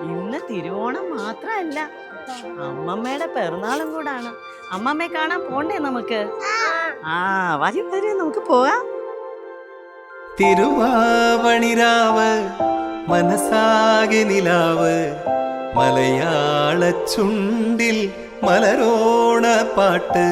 ഇന്ന് തിരുവോണം മാത്രല്ല, അമ്മമ്മയുടെ പിറന്നാളും കൂടാണ്. അമ്മമ്മയെ കാണാൻ പോണ്ടേ നമുക്ക്? വരും വരും, നമുക്ക് പോകാം. തിരുവാവണിരാവ് മനസാകെ നിലാവ്, മലയാള ചുണ്ടിൽ മലരോണ പാട്ട്.